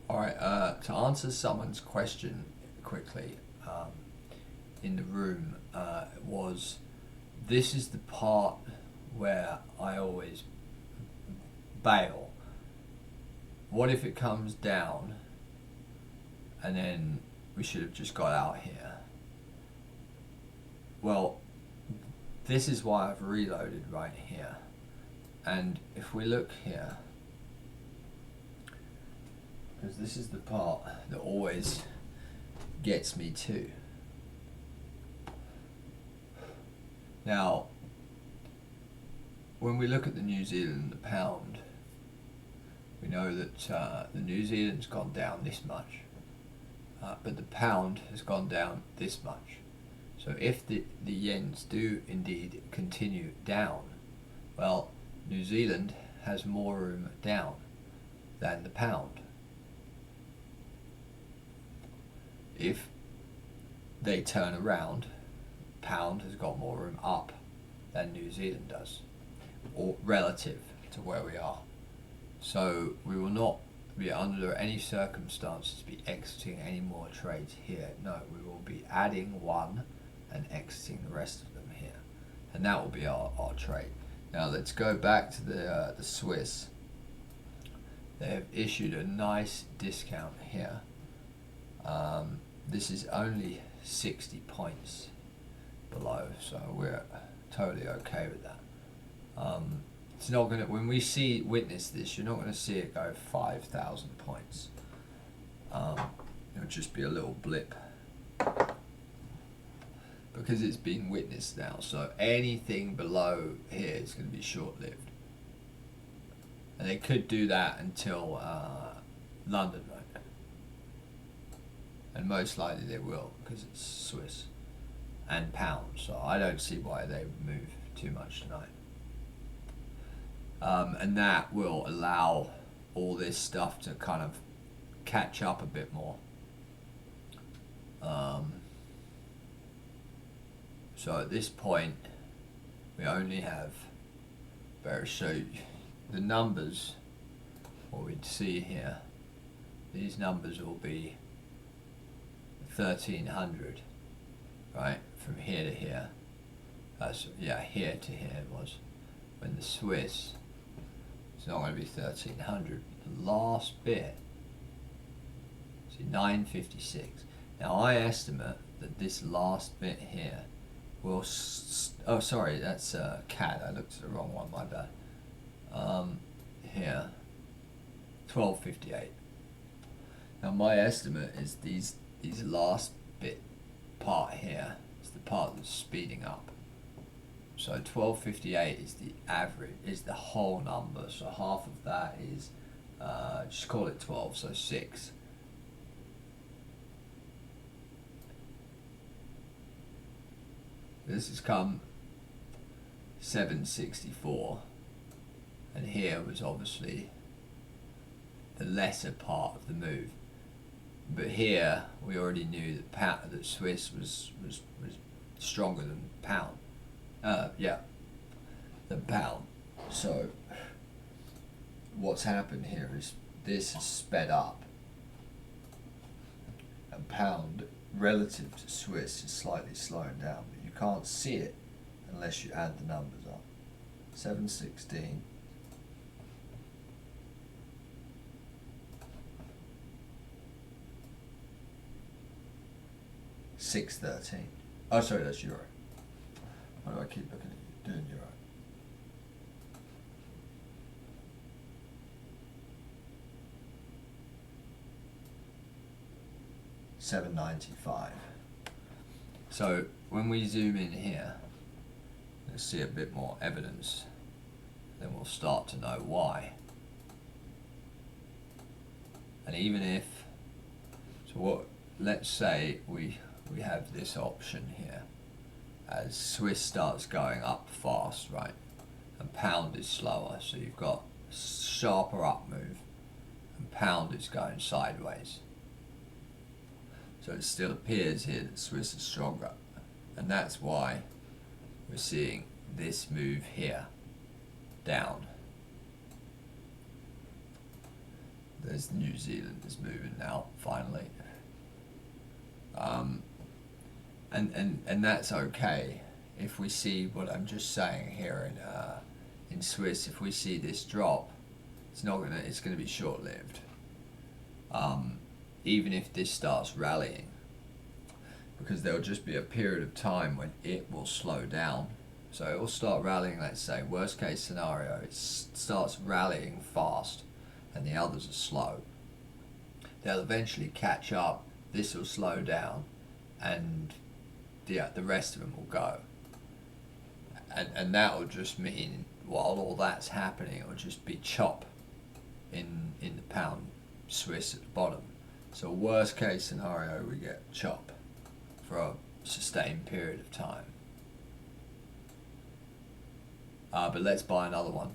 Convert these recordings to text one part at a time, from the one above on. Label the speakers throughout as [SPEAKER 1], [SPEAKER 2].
[SPEAKER 1] Alright, to answer someone's question quickly, in the room, this is the part where I always bail. What if it comes down and then we should have just got out here? Well, this is why I've reloaded right here. And if we look here, because this is the part that always gets me too. Now, when we look at the New Zealand and the pound, we know that the New Zealand's gone down this much, but the pound has gone down this much. So if the yens do indeed continue down, well, New Zealand has more room down than the pound. If they turn around, pound has got more room up than New Zealand does, or relative to where we are. So we will not be under any circumstances be exiting any more trades here. No, we will be adding one and exiting the rest of them here, and that will be our trade. Now let's go back to the Swiss. They have issued a nice discount here. This is only 60 points below, so we're totally okay with that. It's not gonna, when we witness this, you're not gonna see it go 5,000 points. It'll just be a little blip because it's been witnessed now. So anything below here is going to be short-lived, and they could do that until London, right? And most likely they will, because it's Swiss and pound, so I don't see why they would move too much tonight. And that will allow all this stuff to kind of catch up a bit more. So at this point we only have, better show you the numbers. What we'd see here, these numbers will be 1300, right, from here to here. Here to here it was. When the Swiss, it's not going to be 1300. The last bit, see, 956. Now I estimate that this last bit here will, oh sorry, that's CAD, I looked at the wrong one, my bad. Here, 1258. Now my estimate is these last bit part here is the part that's speeding up. So 1258 is the average, is the whole number. So half of that is, just call it 12, so 6. This has come 764, and here was obviously the lesser part of the move. But here we already knew that Swiss was stronger than pound. Than pound. So what's happened here is this has sped up, and pound relative to Swiss is slightly slowing down, but you can't see it unless you add the numbers up. 716, $613. Oh, sorry, that's euro. Why do I keep looking at you doing euro? $795. So when we zoom in here, let's see a bit more evidence. Then we'll start to know why. And even if, so what? Let's say we have this option here. As Swiss starts going up fast, right, and pound is slower, so you've got sharper up move, and pound is going sideways. So it still appears here that Swiss is stronger, and that's why we're seeing this move here down. There's New Zealand is moving now finally, and that's okay if we see what I'm just saying here in Swiss. If we see this drop, it's gonna be short lived. Even if this starts rallying, because there'll just be a period of time when it will slow down. So it will start rallying, let's say, worst case scenario, it starts rallying fast and the others are slow. They'll eventually catch up, this will slow down, and the rest of them will go. And that will just mean, while all that's happening, it will just be chop in the pound Swiss at the bottom. So worst case scenario, we get chop for a sustained period of time. But let's buy another one.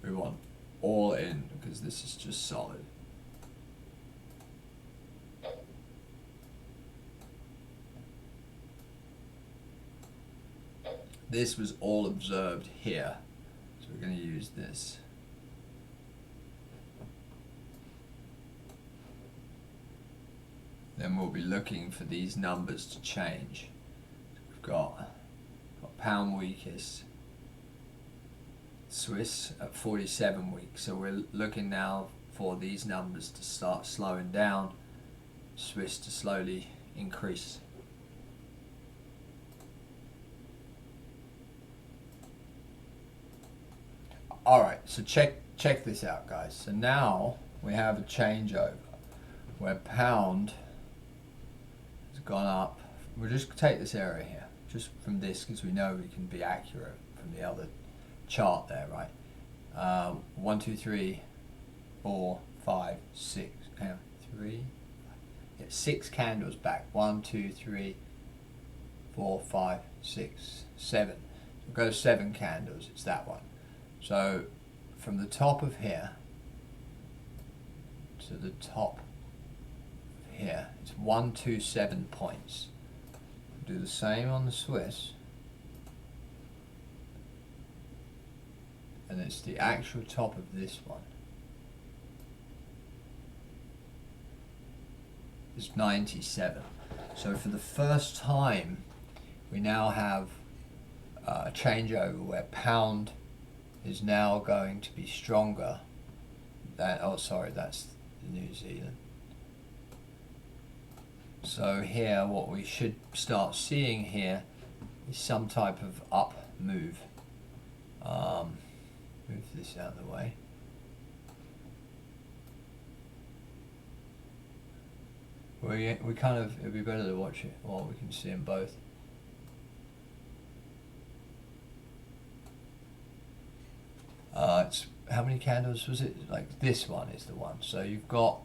[SPEAKER 1] We want all in because this is just solid. This was all observed here, so we're going to use this. Then we'll be looking for these numbers to change. We've got pound weakest, Swiss at 47 weeks. So we're looking now for these numbers to start slowing down, Swiss to slowly increase. Alright, so check this out, guys. So now we have a changeover where pound has gone up. We'll just take this area here, just from this, because we know we can be accurate from the other chart there, right? 1, 2, 3, 4, 5, 6. Hang on, 3. Yeah, 6 candles back. 1, 2, 3, 4, 5, 6, 7. We'll go 7 candles. It's that one. So from the top of here to the top of here, it's 127 points. Do the same on the Swiss, and it's the actual top of this one. It's 97. So for the first time, we now have a changeover where pound is now going to be stronger than, oh sorry, that's New Zealand. So here what we should start seeing here is some type of up move. Move this out of the way. We kind of, it'd be better to watch it while we can see them both. It's, how many candles was it? Like this one is the one. So you've got,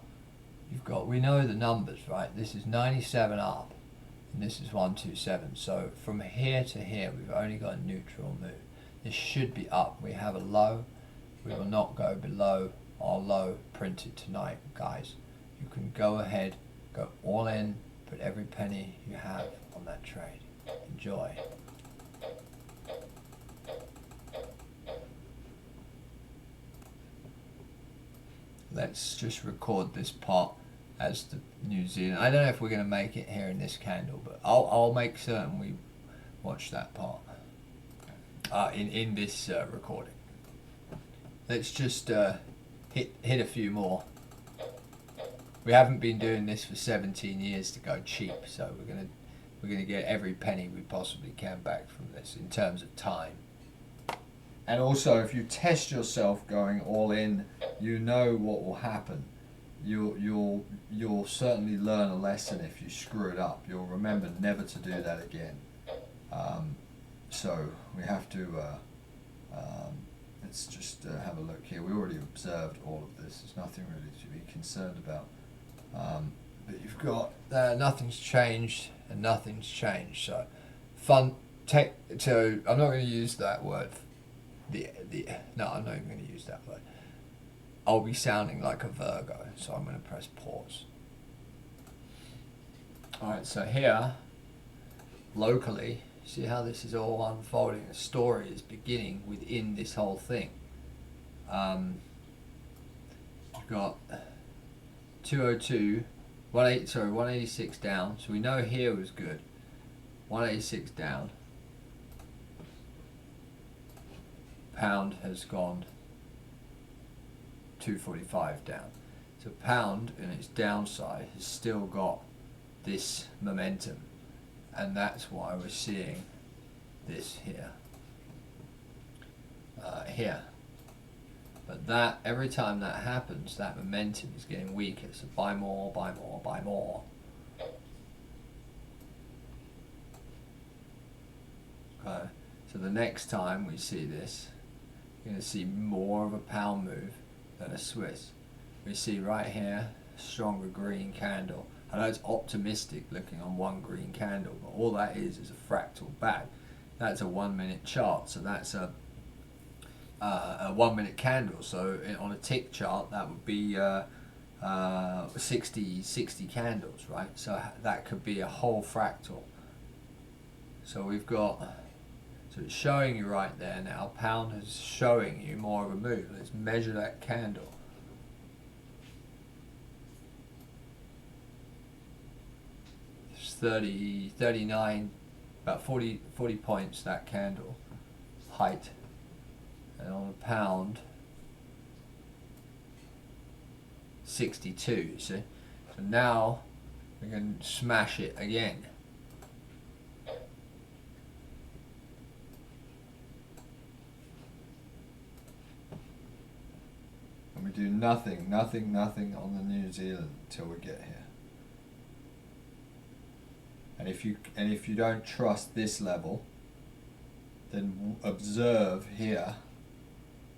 [SPEAKER 1] we know the numbers, right? This is 97 up, and this is 127. So from here to here, we've only got a neutral move. This should be up. We have a low. We will not go below our low printed tonight, guys. You can go ahead, go all in, put every penny you have on that trade. Enjoy. Let's just record this part as the New Zealand. I don't know if we're going to make it here in this candle, but I'll make certain we watch that part in this recording. Let's just hit a few more. We haven't been doing this for 17 years to go cheap, so we're gonna get every penny we possibly can back from this in terms of time. And also, if you test yourself going all in, you know what will happen. You'll certainly learn a lesson if you screw it up. You'll remember never to do that again. So we have to. Let's just have a look here. We already observed all of this. There's nothing really to be concerned about. But you've got nothing's changed and nothing's changed. So fun. So I'm not going to use that word. No, I'm not even going to use that word. I'll be sounding like a Virgo, so I'm going to press pause. Alright, so here, locally, see how this is all unfolding? The story is beginning within this whole thing. We've got 202, 186 down. So we know here was good. 186 down. Pound has gone 245 down. So pound in its downside has still got this momentum, and that's why we're seeing this here. Here. But that every time that happens, that momentum is getting weaker. So buy more, buy more, buy more. Okay. So the next time we see this, you're going to see more of a pound move than a Swiss. We see right here, a stronger green candle. I know it's optimistic looking on one green candle, but all that is a fractal bag. That's a 1 minute chart, so that's a 1 minute candle. So on a tick chart, that would be 60 candles, right? So that could be a whole fractal. So we've got, so it's showing you right there now, pound is showing you more of a move. Let's measure that candle. It's 30, 39, about 40 points that candle height. And on a pound, 62, you see. So now we can smash it again. And we do nothing on the New Zealand until we get here. And if you don't trust this level, then observe here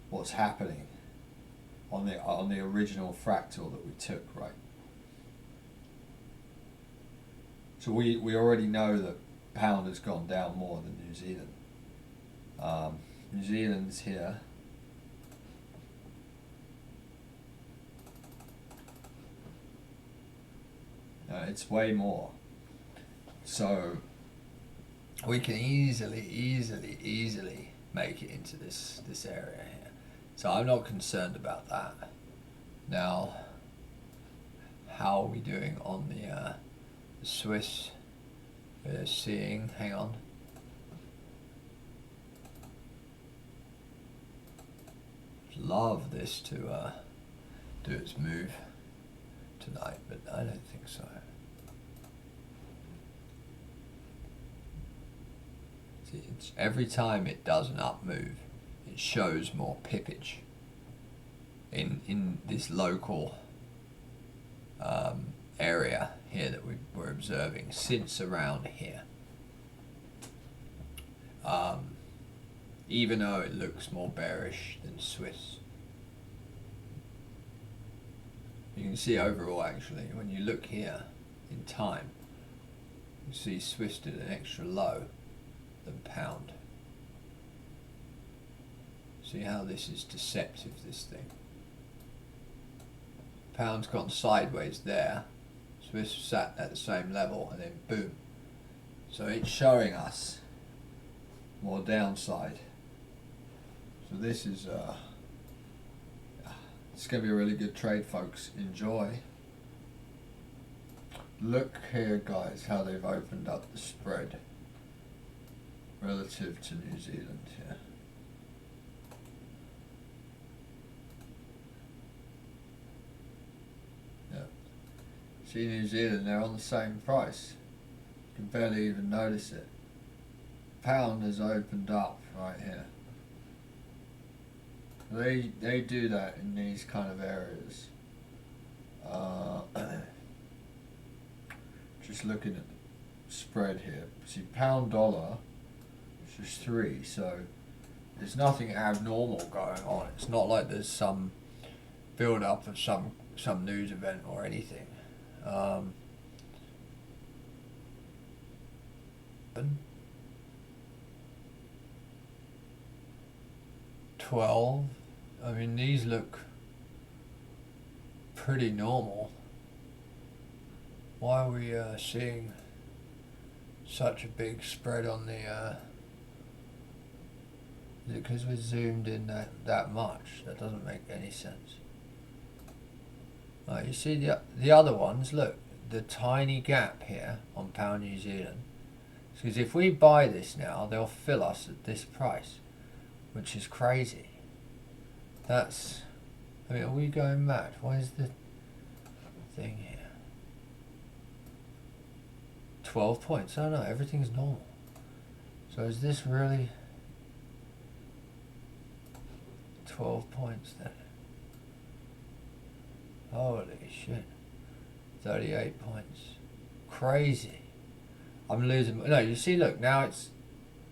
[SPEAKER 1] what's happening on the original fractal that we took, right? So we already know that pound has gone down more than New Zealand. New Zealand's here. It's way more. So we can easily make it into this area here. So I'm not concerned about that. Now, how are we doing on the Swiss? We're seeing, hang on. Love this to do its move tonight, but I don't think so. See, it's every time it does an up move, it shows more pippage in this local area here that we're observing since around here. Even though it looks more bearish than Swiss. You can see overall actually, when you look here in time, you see Swiss did an extra low than pound. See how this is deceptive, this thing. Pound's gone sideways there, Swiss sat at the same level, and then boom. So it's showing us more downside. So this is it's going to be a really good trade, folks. Enjoy. Look here, guys, how they've opened up the spread relative to New Zealand here. Yeah. See New Zealand, they're on the same price. You can barely even notice it. Pound has opened up right here. They do that in these kind of areas. Just looking at the spread here. See, pound dollar, which is 3, so there's nothing abnormal going on. It's not like there's some build up of some news event or anything. 12. I mean, these look pretty normal. Why are we seeing such a big spread on the Is it because we're zoomed in that much? That doesn't make any sense. Right, you see the other ones, look, the tiny gap here on pound New Zealand. Because if we buy this now, they'll fill us at this price, which is crazy. That's, I mean, are we going mad? What is the thing here? 12 points. Oh no, everything's normal. So is this really 12 points then? Holy shit. 38 points. Crazy. I'm losing. No, you see, look, now it's.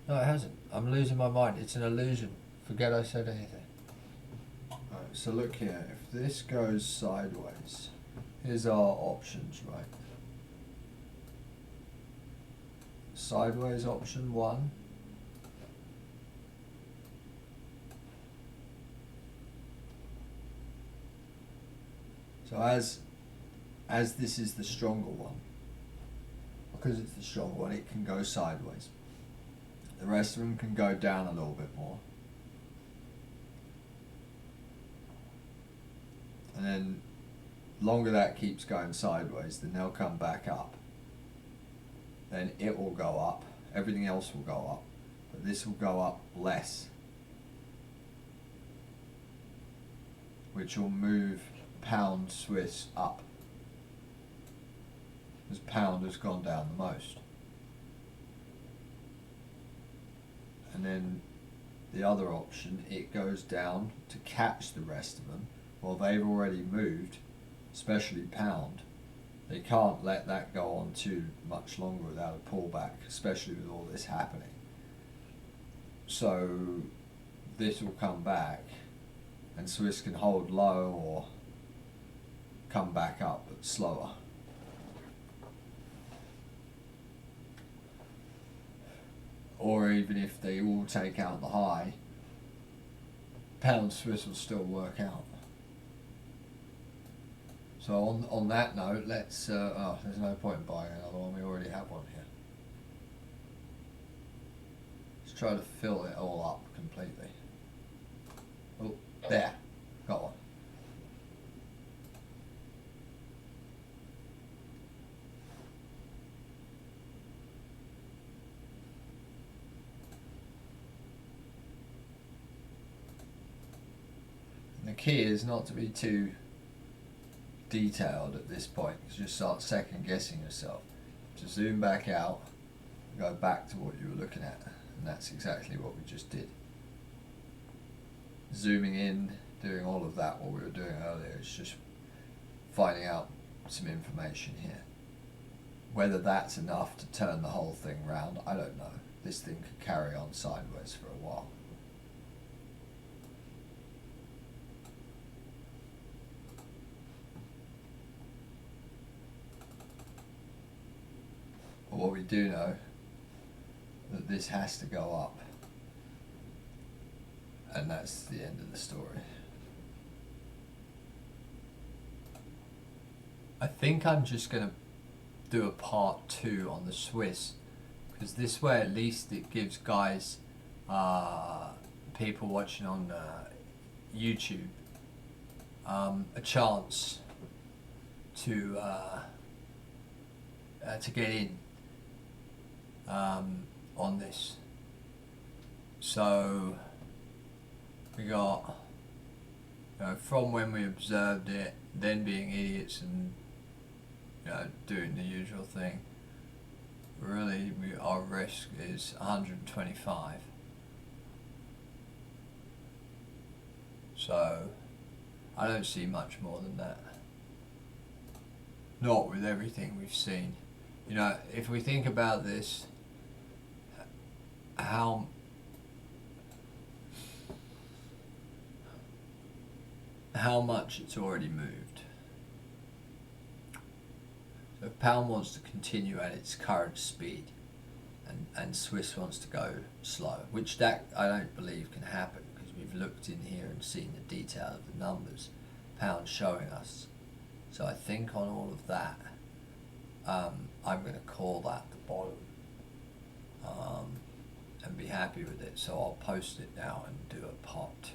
[SPEAKER 1] No, it hasn't. I'm losing my mind. It's an illusion. Forget I said anything. Right, so look here. If this goes sideways, here's our options, right? Sideways option 1. So as this is the stronger one, because it's the stronger one, it can go sideways. The rest of them can go down a little bit more. And then longer that keeps going sideways, then they'll come back up. Then it will go up, everything else will go up, but this will go up less, which will move pound Swiss up, as pound has gone down the most. And then the other option, it goes down to catch the rest of them. Well, they've already moved, especially pound. They can't let that go on too much longer without a pullback, especially with all this happening. So this will come back and Swiss can hold low or come back up, but slower. Or even if they all take out the high, pound Swiss will still work out. So on that note, let's, there's no point in buying another one, we already have one here. Let's try to fill it all up completely. Oh, there, got one. And the key is not to be too detailed at this point, because you start second guessing yourself. To zoom back out, go back to what you were looking at, and that's exactly what we just did. Zooming in, doing all of that, what we were doing earlier, is just finding out some information here. Whether that's enough to turn the whole thing round, I don't know. This thing could carry on sideways for a while. But what we do know, that this has to go up, and that's the end of the story. I think I'm just going to do a part 2 on the Swiss, because this way at least it gives guys, people watching on YouTube, a chance to get in on this. So we got, from when we observed it, then being idiots and doing the usual thing. Really, our risk is 125. So I don't see much more than that. Not with everything we've seen. If we think about this, how much it's already moved. So if pound wants to continue at its current speed, and Swiss wants to go slow, which that I don't believe can happen, because we've looked in here and seen the detail of the numbers, pound showing us. So I think on all of that, I'm going to call that the bottom, and be happy with it. So I'll post it now and do a part 2.